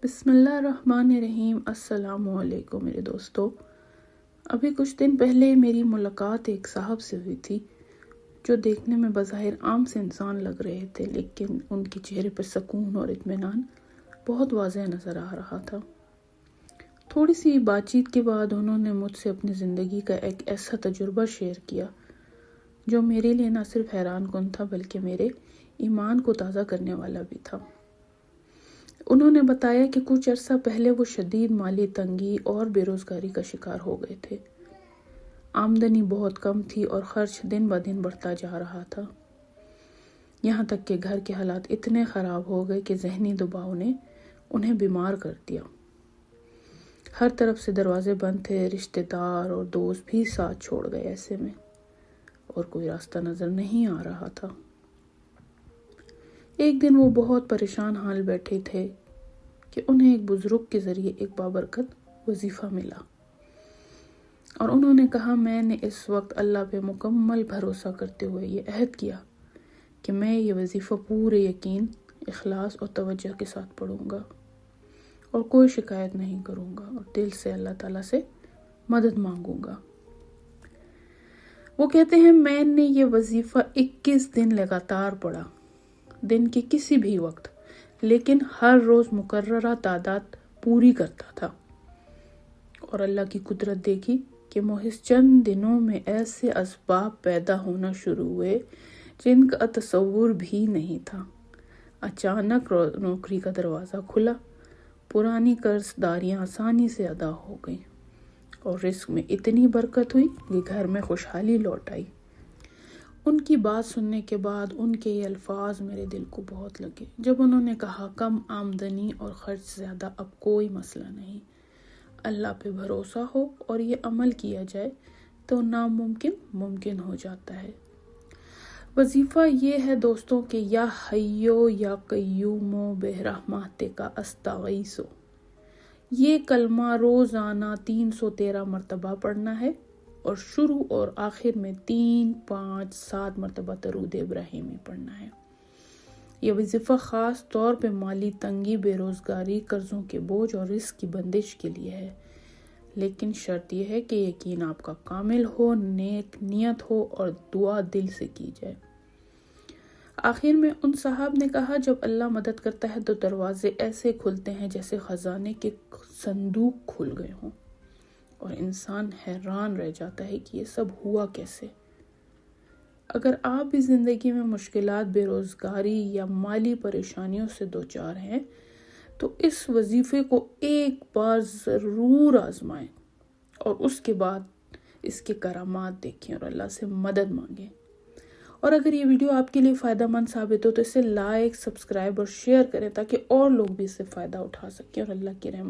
بسم اللہ الرحمن الرحیم۔ السلام علیکم میرے دوستو۔ ابھی کچھ دن پہلے میری ملاقات ایک صاحب سے ہوئی تھی جو دیکھنے میں بظاہر عام سے انسان لگ رہے تھے، لیکن ان کے چہرے پر سکون اور اطمینان بہت واضح نظر آ رہا تھا۔ تھوڑی سی بات چیت کے بعد انہوں نے مجھ سے اپنی زندگی کا ایک ایسا تجربہ شیئر کیا جو میرے لیے نہ صرف حیران کن تھا بلکہ میرے ایمان کو تازہ کرنے والا بھی تھا۔ انہوں نے بتایا کہ کچھ عرصہ پہلے وہ شدید مالی تنگی اور بے روزگاری کا شکار ہو گئے تھے۔ آمدنی بہت کم تھی اور خرچ دن بدن بڑھتا جا رہا تھا، یہاں تک کہ گھر کے حالات اتنے خراب ہو گئے کہ ذہنی دباؤ نے انہیں بیمار کر دیا۔ ہر طرف سے دروازے بند تھے، رشتہ دار اور دوست بھی ساتھ چھوڑ گئے، ایسے میں اور کوئی راستہ نظر نہیں آ رہا تھا۔ ایک دن وہ بہت پریشان حال بیٹھے تھے کہ انہیں ایک بزرگ کے ذریعے ایک بابرکت وظیفہ ملا، اور انہوں نے کہا، میں نے اس وقت اللہ پہ مکمل بھروسہ کرتے ہوئے یہ عہد کیا کہ میں یہ وظیفہ پورے یقین، اخلاص اور توجہ کے ساتھ پڑھوں گا اور کوئی شکایت نہیں کروں گا اور دل سے اللہ تعالیٰ سے مدد مانگوں گا۔ وہ کہتے ہیں، میں نے یہ وظیفہ 21 دن لگاتار پڑھا، دن کے کسی بھی وقت، لیکن ہر روز مقررہ تعداد پوری کرتا تھا، اور اللہ کی قدرت دیکھی کہ محض چند دنوں میں ایسے اسباب پیدا ہونا شروع ہوئے جن کا تصور بھی نہیں تھا۔ اچانک نوکری کا دروازہ کھلا، پرانی قرض داریاں آسانی سے ادا ہو گئیں اور رزق میں اتنی برکت ہوئی کہ گھر میں خوشحالی لوٹ آئی۔ ان کی بات سننے کے بعد ان کے یہ الفاظ میرے دل کو بہت لگے جب انہوں نے کہا، کم آمدنی اور خرچ زیادہ اب کوئی مسئلہ نہیں، اللہ پہ بھروسہ ہو اور یہ عمل کیا جائے تو ناممکن ممکن ہو جاتا ہے۔ وظیفہ یہ ہے دوستوں کہ یا حیو یا قیومو برحمتک استغیث، یہ کلمہ روزانہ 313 مرتبہ پڑھنا ہے اور شروع اور آخر میں 3، 5، 7 مرتبہ درود ابراہیمی پڑھنا ہے۔ یہ وظیفہ خاص طور پہ مالی تنگی، بے روزگاری، قرضوں کے بوجھ اور رزق کی بندش کے لیے ہے، لیکن شرط یہ ہے کہ یقین آپ کا کامل ہو، نیک نیت ہو اور دعا دل سے کی جائے۔ آخر میں ان صاحب نے کہا، جب اللہ مدد کرتا ہے تو دروازے ایسے کھلتے ہیں جیسے خزانے کے صندوق کھل گئے ہوں، اور انسان حیران رہ جاتا ہے کہ یہ سب ہوا کیسے۔ اگر آپ بھی زندگی میں مشکلات، بے روزگاری یا مالی پریشانیوں سے دوچار ہیں تو اس وظیفے کو ایک بار ضرور آزمائیں اور اس کے بعد اس کے کرامات دیکھیں اور اللہ سے مدد مانگیں۔ اور اگر یہ ویڈیو آپ کے لیے فائدہ مند ثابت ہو تو اسے لائک، سبسکرائب اور شیئر کریں تاکہ اور لوگ بھی اس سے فائدہ اٹھا سکیں اور اللہ کی رحمت